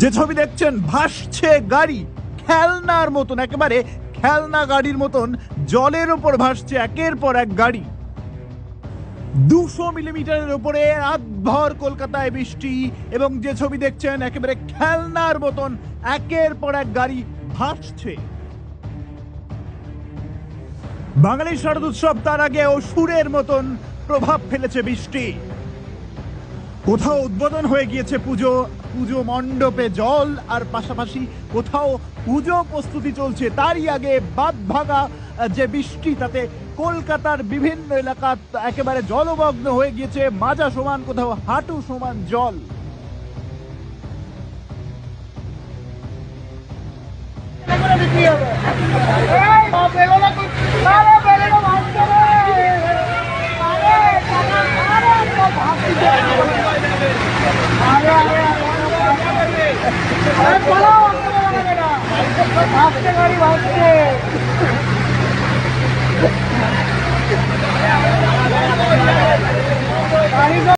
যে ছবি দেখছেন ভাসছে গাড়ি, খেলনার মতন, একেবারে খেলনা গাড়ির মতন জলের ওপর ভাসছে একের পর এক গাড়ি। 200 মিলিমিটারের উপরে রাতভর কলকাতায় বৃষ্টি, এবং যে ছবি দেখছেন একেবারে খেলনার মতন একের পর এক গাড়ি ভাসছে। বাঙালির শারদোৎসব, তার আগে অসুরের মতন প্রভাব ফেলেছে বৃষ্টি। কোথাও উদ্বোধন হয়ে গিয়েছে পুজো, পুজো মণ্ডপে জল, আর পাশাপাশি কোথাও পুজো প্রস্তুতি চলছে, তারই আগে বাদ ভাগা যে বৃষ্টি, তাতে কলকাতার বিভিন্ন এলাকা একেবারে জলমগ্ন হয়ে গিয়েছে, মাজা সমান, কোথাও হাঁটু সমান জল। গাড়ি ভাসছে